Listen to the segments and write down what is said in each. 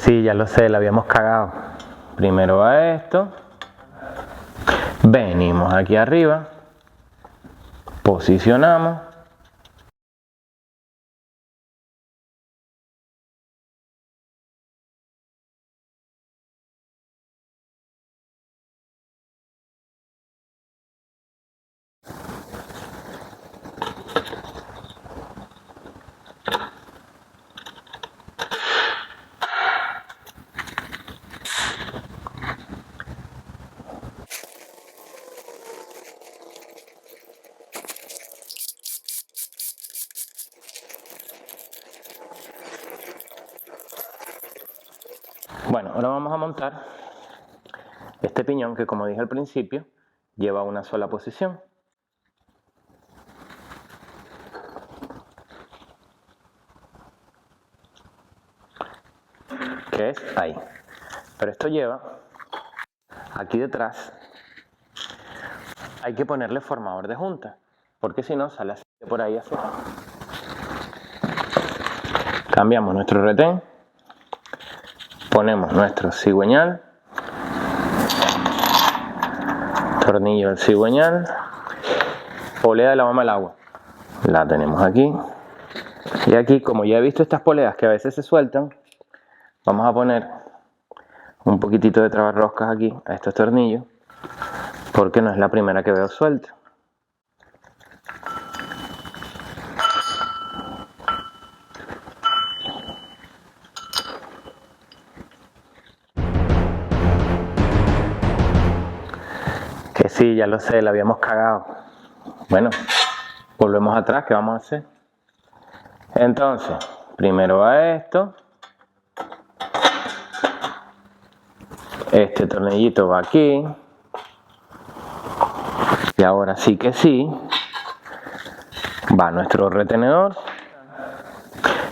sí, ya lo sé, la habíamos cagado. Primero va esto. Venimos aquí arriba. Posicionamos. Bueno, ahora vamos a montar este piñón que, como dije al principio, lleva una sola posición. Que es ahí. Pero esto lleva, aquí detrás, hay que ponerle formador de junta, porque si no sale así por ahí así. Cambiamos nuestro retén, ponemos nuestro cigüeñal, tornillo del cigüeñal, polea de la mama al agua, la tenemos aquí. Y aquí, como ya he visto estas poleas que a veces se sueltan, vamos a poner un poquitito de trabarroscas aquí a estos tornillos, porque no es la primera que veo suelta. Que sí, ya lo sé, la habíamos cagado. Bueno, volvemos atrás, ¿qué vamos a hacer? Entonces, primero va esto. Este tornillito va aquí. Y ahora sí que sí. Va nuestro retenedor.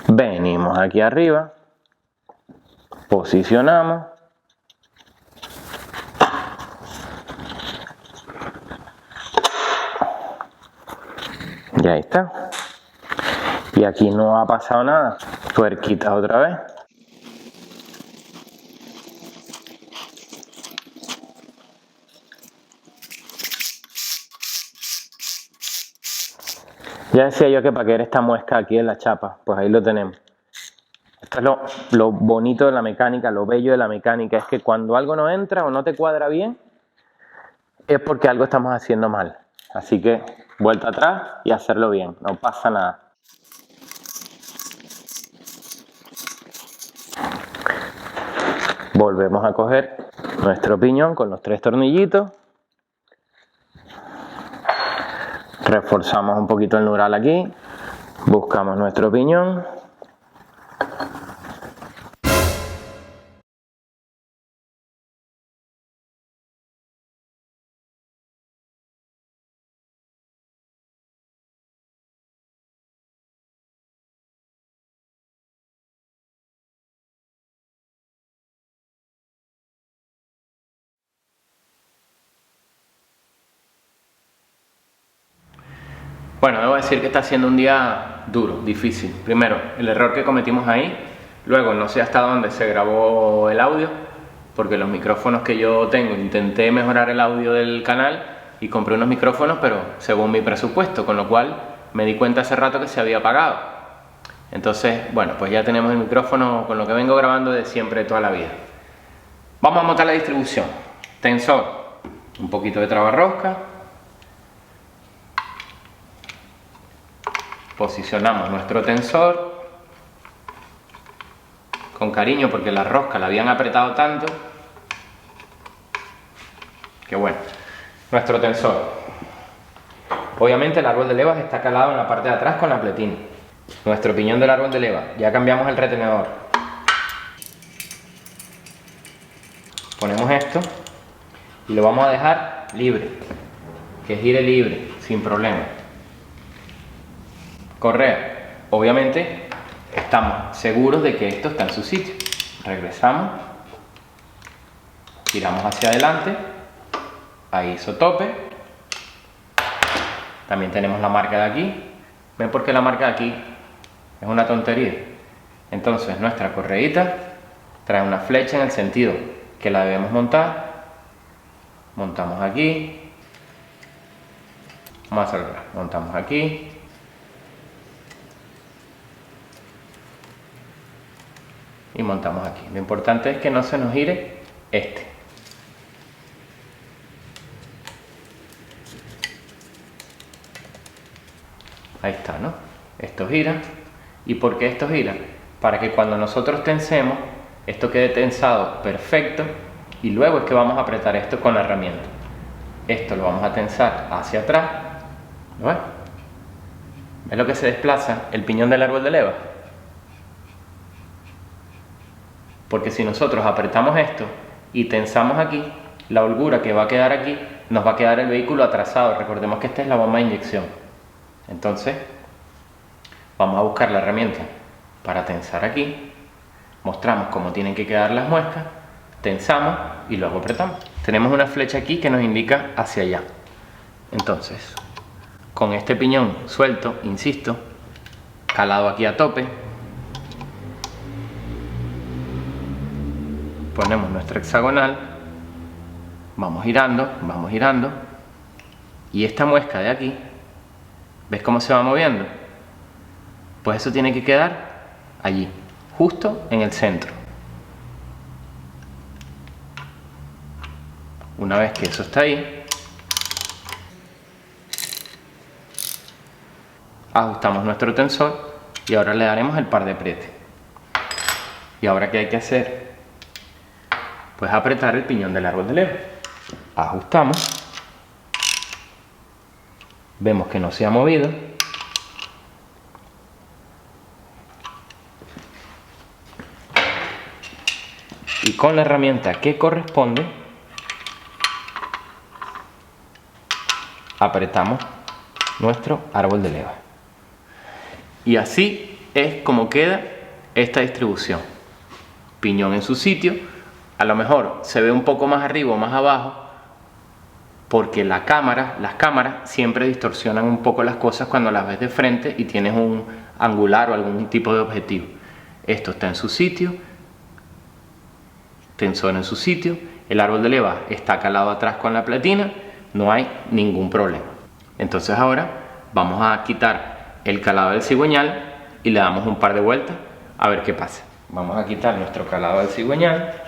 Venimos aquí arriba. Posicionamos. Y ahí está. Y aquí no ha pasado nada. Tuerquita otra vez. Ya decía yo que para querer esta muesca aquí en la chapa, pues ahí lo tenemos. Esto es lo bonito de la mecánica, lo bello de la mecánica, es que cuando algo no entra o no te cuadra bien, es porque algo estamos haciendo mal. Así que vuelta atrás y hacerlo bien, no pasa nada. Volvemos a coger nuestro piñón con los 3 tornillitos. Reforzamos un poquito el nural aquí. Buscamos nuestro piñón. Bueno, debo decir que está siendo un día duro, difícil. Primero, el error que cometimos ahí. Luego, no sé hasta dónde se grabó el audio, porque los micrófonos que yo tengo, intenté mejorar el audio del canal y compré unos micrófonos, pero según mi presupuesto, con lo cual me di cuenta hace rato que se había pagado. Entonces, bueno, pues ya tenemos el micrófono con lo que vengo grabando de siempre, de toda la vida. Vamos a montar la distribución. Tensor, un poquito de trabarrosca. Posicionamos nuestro tensor con cariño porque la rosca la habían apretado tanto que bueno. Nuestro tensor, obviamente el árbol de levas está calado en la parte de atrás con la pletina. Nuestro piñón del árbol de levas, ya cambiamos el retenedor. Ponemos esto y lo vamos a dejar libre, que gire libre, sin problema. Correa, obviamente estamos seguros de que esto está en su sitio. Regresamos, giramos hacia adelante, ahí hizo tope. También tenemos la marca de aquí. ¿Ven por qué la marca de aquí es una tontería? Entonces nuestra correíta trae una flecha en el sentido que la debemos montar. Montamos aquí. Vamos a hacerlo. Montamos aquí. Y montamos aquí. Lo importante es que no se nos gire este. Ahí está, ¿no? Esto gira. ¿Y por qué esto gira? Para que cuando nosotros tensemos, esto quede tensado perfecto y luego es que vamos a apretar esto con la herramienta. Esto lo vamos a tensar hacia atrás. ¿Lo ves? ¿Ves lo que se desplaza el piñón del árbol de leva? Porque si nosotros apretamos esto y tensamos aquí, la holgura que va a quedar aquí, nos va a quedar el vehículo atrasado. Recordemos que esta es la bomba de inyección. Entonces, vamos a buscar la herramienta para tensar aquí. Mostramos cómo tienen que quedar las muescas, tensamos y luego apretamos. Tenemos una flecha aquí que nos indica hacia allá. Entonces, con este piñón suelto, insisto, calado aquí a tope, ponemos nuestra hexagonal, vamos girando, y esta muesca de aquí, ¿ves cómo se va moviendo? Pues eso tiene que quedar allí, justo en el centro. Una vez que eso está ahí, ajustamos nuestro tensor y ahora le daremos el par de apriete. ¿Y ahora qué hay que hacer? Pues apretar el piñón del árbol de leva. Ajustamos, vemos que no se ha movido, y con la herramienta que corresponde apretamos nuestro árbol de leva. Y así es como queda esta distribución. Piñón en su sitio, a lo mejor se ve un poco más arriba o más abajo porque las cámaras siempre distorsionan un poco las cosas cuando las ves de frente y tienes un angular o algún tipo de objetivo. Esto está en su sitio, tensor en su sitio, el árbol de leva está calado atrás con la platina, no hay ningún problema. Entonces ahora vamos a quitar el calado del cigüeñal y le damos un par de vueltas a ver qué pasa. Vamos a quitar nuestro calado del cigüeñal,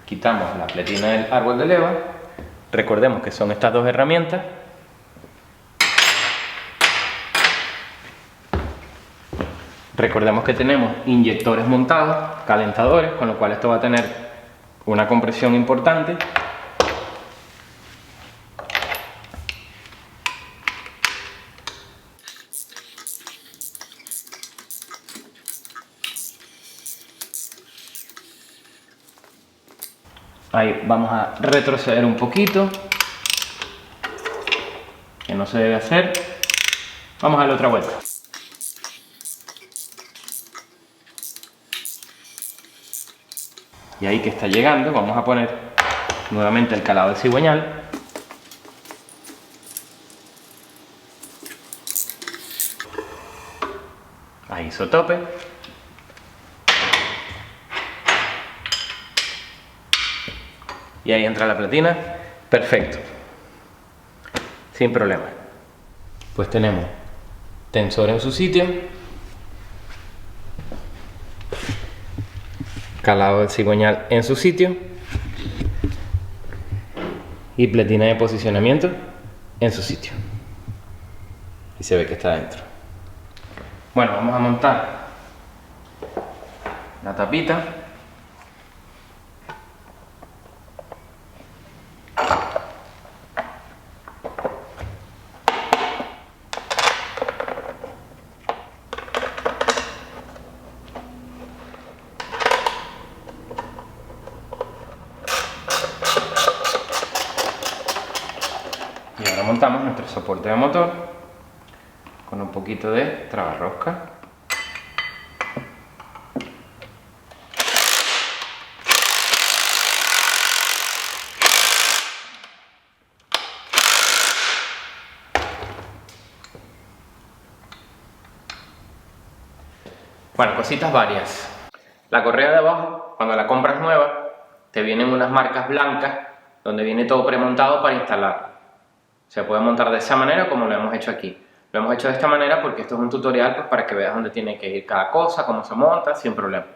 quitamos la platina del árbol de leva, recordemos que son estas dos herramientas. Recordemos que tenemos inyectores montados, calentadores, con lo cual esto va a tener una compresión importante. Ahí vamos a retroceder un poquito, que no se debe hacer. Vamos a dar otra vuelta. Y ahí que está llegando, vamos a poner nuevamente el calado del cigüeñal. Ahí isotope. Y ahí entra la platina. Perfecto. Sin problema. Pues tenemos tensor en su sitio, calado del cigüeñal en su sitio y platina de posicionamiento en su sitio. Y se ve que está dentro. Bueno, vamos a montar la tapita. Y ahora montamos nuestro soporte de motor con un poquito de trabarrosca. Bueno, cositas varias. La correa de abajo, cuando la compras nueva, te vienen unas marcas blancas donde viene todo premontado para instalarlo. Se puede montar de esa manera como lo hemos hecho aquí. Lo hemos hecho de esta manera porque esto es un tutorial pues, para que veas dónde tiene que ir cada cosa, cómo se monta, sin problema.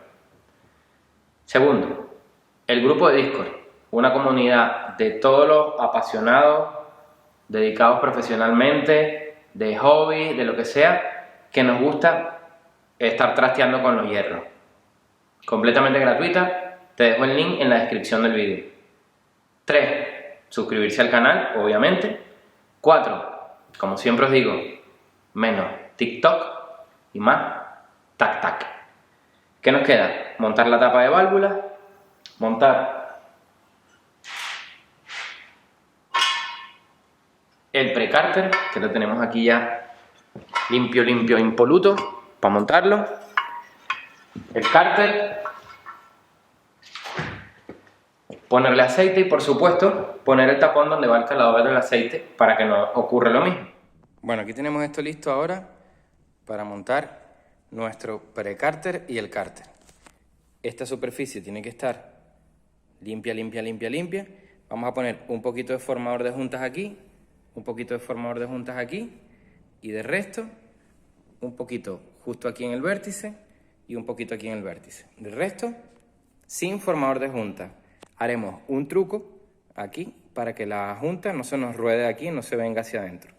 Segundo, el grupo de Discord, una comunidad de todos los apasionados, dedicados profesionalmente, de hobby, de lo que sea, que nos gusta estar trasteando con los hierros. Completamente gratuita, te dejo el link en la descripción del vídeo. 3. Suscribirse al canal, obviamente. 4. Como siempre os digo, menos TikTok y más tac-tac. ¿Qué nos queda? Montar la tapa de válvula, montar el precárter, que lo tenemos aquí ya limpio, impoluto, para montarlo. El cárter, ponerle aceite y por supuesto poner el tapón donde va el calador del aceite para que no ocurra lo mismo. Bueno, aquí tenemos esto listo ahora para montar nuestro precárter y el cárter. Esta superficie tiene que estar limpia. Vamos a poner un poquito de formador de juntas aquí, un poquito de formador de juntas aquí y de resto un poquito justo aquí en el vértice y un poquito aquí en el vértice. De resto, sin formador de juntas. Haremos un truco aquí para que la junta no se nos ruede aquí, no se venga hacia adentro.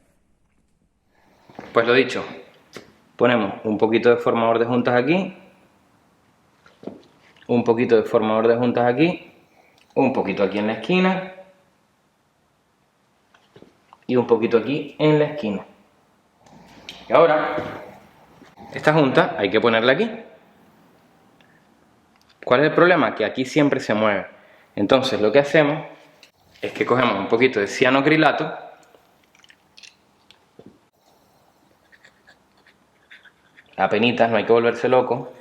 Pues lo dicho, ponemos un poquito de formador de juntas aquí, un poquito de formador de juntas aquí, un poquito aquí en la esquina y un poquito aquí en la esquina. Y ahora, esta junta hay que ponerla aquí. ¿Cuál es el problema? Que aquí siempre se mueve. Entonces lo que hacemos es que cogemos un poquito de cianocrilato apenitas, no hay que volverse loco.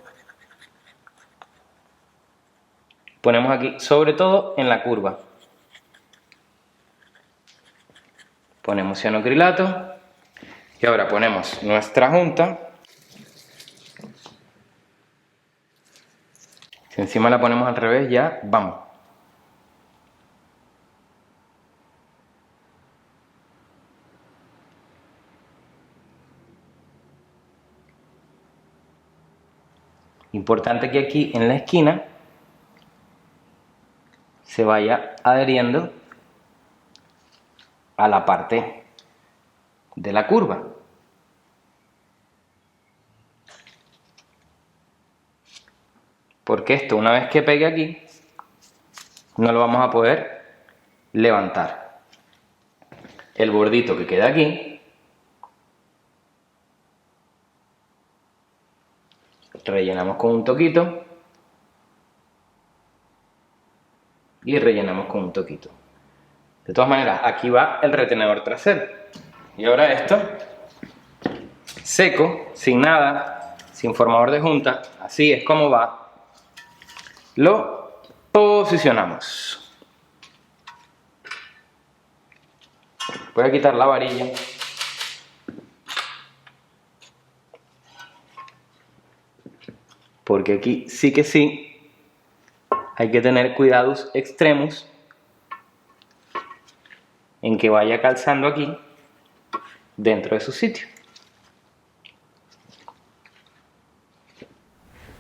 Ponemos aquí, sobre todo en la curva. Ponemos cianocrilato y ahora ponemos nuestra junta. Si encima la ponemos al revés ya, vamos. Importante que aquí en la esquina se vaya adheriendo a la parte de la curva. Porque esto, una vez que pegue aquí, no lo vamos a poder levantar. El bordito que queda aquí, rellenamos con un toquito y rellenamos con un toquito. De todas maneras, aquí va el retenedor trasero. Y ahora esto, seco, sin nada, sin formador de junta, así es como va. Lo posicionamos. Voy a quitar la varilla. Porque aquí sí que sí hay que tener cuidados extremos en que vaya calzando aquí dentro de su sitio.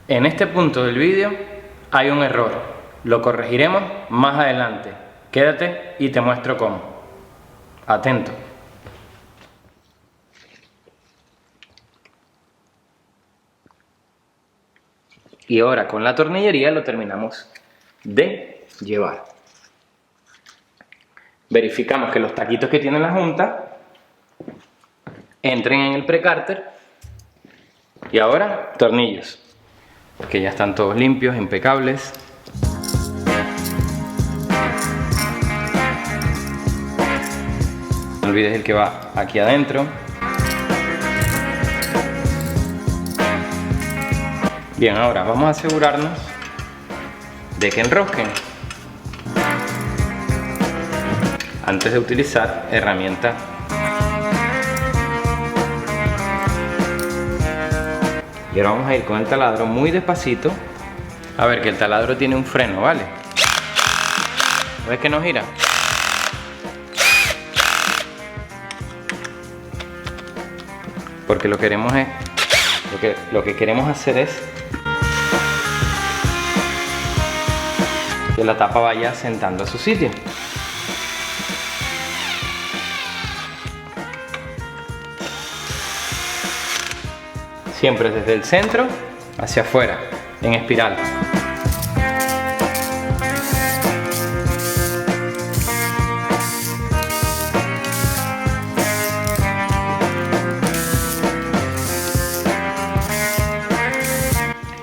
En este punto del vídeo hay un error, lo corregiremos más adelante. Quédate y te muestro cómo. Atento. Y ahora con la tornillería lo terminamos de llevar. Verificamos que los taquitos que tiene la junta entren en el precárter. Y ahora tornillos, que ya están todos limpios, impecables. No olvides el que va aquí adentro. Bien, ahora vamos a asegurarnos de que enrosquen antes de utilizar herramienta. Y ahora vamos a ir con el taladro muy despacito A ver, que el taladro tiene un freno, ¿vale? ¿Ves que no gira? Porque lo queremos es... Lo que queremos hacer es que la tapa vaya sentando a su sitio. Siempre desde el centro hacia afuera, en espiral.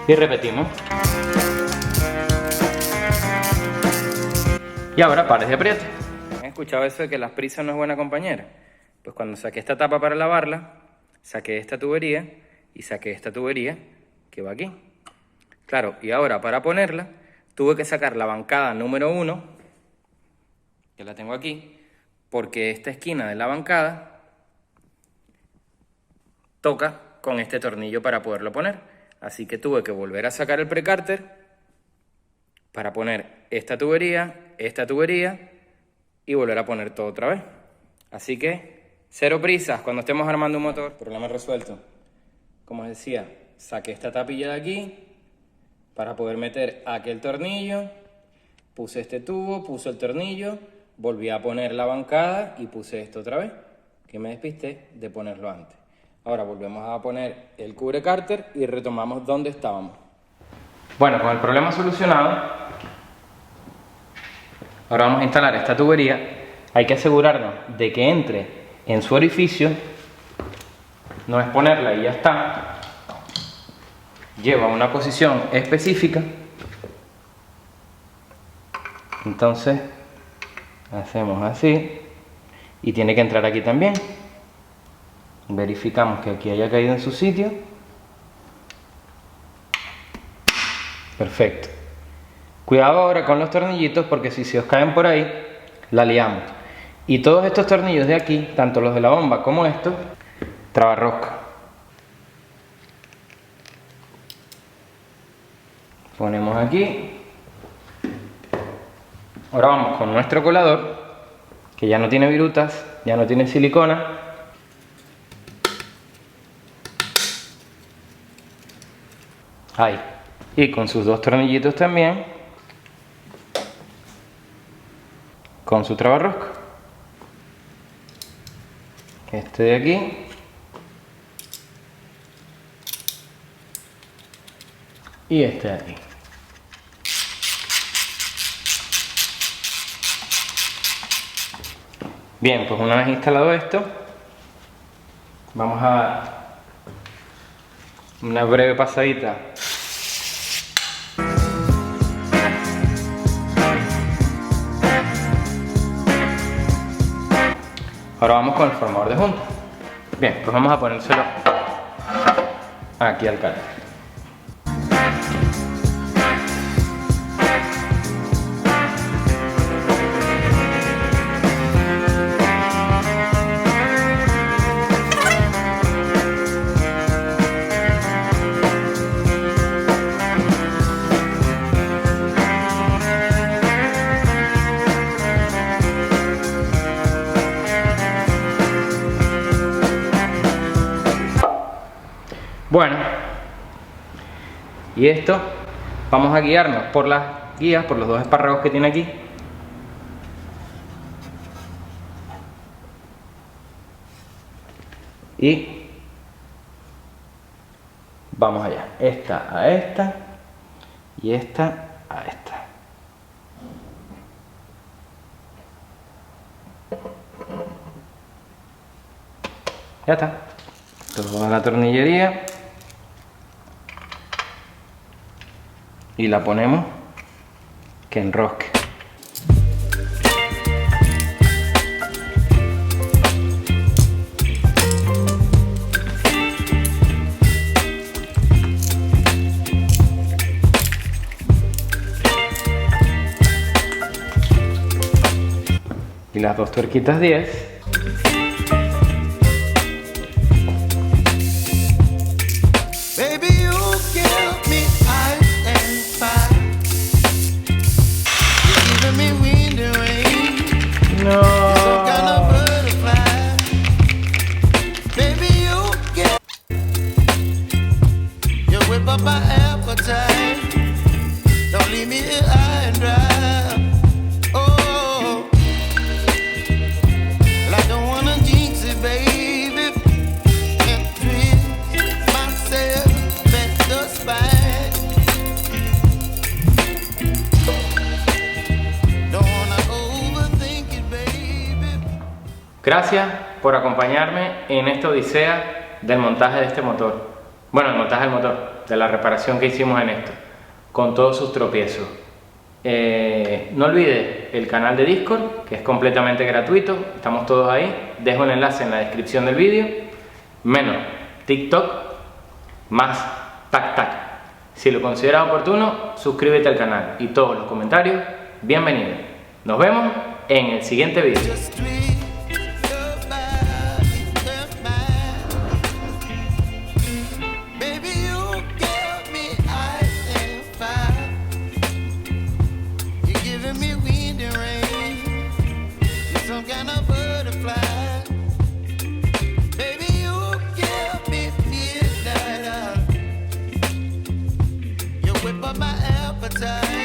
Y repetimos. Y ahora pares de apriete. ¿Han escuchado eso de que las prisas no es buena compañera? Pues cuando saqué esta tapa para lavarla, saqué esta tubería y saqué esta tubería que va aquí. Claro, y ahora para ponerla, tuve que sacar la bancada número 1, que la tengo aquí, porque esta esquina de la bancada toca con este tornillo para poderlo poner. Así que tuve que volver a sacar el precárter para poner esta tubería y volver a poner todo otra vez. Así que cero prisas cuando estemos armando un motor. Problema resuelto. Como os decía, saqué esta tapilla de aquí para poder meter aquel tornillo, puse este tubo, puse el tornillo, volví a poner la bancada y puse esto otra vez, que me despisté de ponerlo antes. Ahora volvemos a poner el cubre cárter y retomamos donde estábamos. Bueno, con el problema solucionado, ahora vamos a instalar esta tubería. Hay que asegurarnos de que entre en su orificio, no es ponerla y ya está. Lleva una posición específica. Entonces, hacemos así y tiene que entrar aquí también. Verificamos que aquí haya caído en su sitio. Perfecto. Cuidado ahora con los tornillitos porque si se os caen por ahí, la liamos. Y todos estos tornillos de aquí, tanto los de la bomba como estos, trabarrosca. Ponemos aquí. Ahora vamos con nuestro colador, que ya no tiene virutas, ya no tiene silicona. Ahí. Y con sus dos tornillitos también. Con su trabarrosca. Este de aquí. Y este de aquí. Bien, pues una vez instalado esto, vamos a dar una breve pasadita . Ahora vamos con el formador de junta. Bien, pues vamos a ponérselo aquí al cárter. Bueno, y esto vamos a guiarnos por las guías, por los dos espárragos que tiene aquí. Y vamos allá, esta a esta y esta a esta. Ya está, toda la tornillería. Y la ponemos que enrosque. Y las dos tuerquitas 10. Baby, you give me ice and fire. up my appetite. Don't leave me here high and dry. Oh, well, I don't wanna jinx it, baby. Can't twist myself at the spine. Don't wanna overthink it, baby. Gracias por acompañarme en esta odisea del montaje de este motor. Bueno, el montaje del motor, de la reparación que hicimos en esto, con todos sus tropiezos. No olvides el canal de Discord, que es completamente gratuito, estamos todos ahí. Dejo el enlace en la descripción del vídeo, menos TikTok, más tac tac. Si lo consideras oportuno, suscríbete al canal y todos los comentarios, bienvenidos. Nos vemos en el siguiente vídeo. Just tweet your body, your mind. Baby, you give me ice and fire. You're giving me wind and rain. You're some kind of butterfly. Baby, you give me midnight. You whip up my appetite.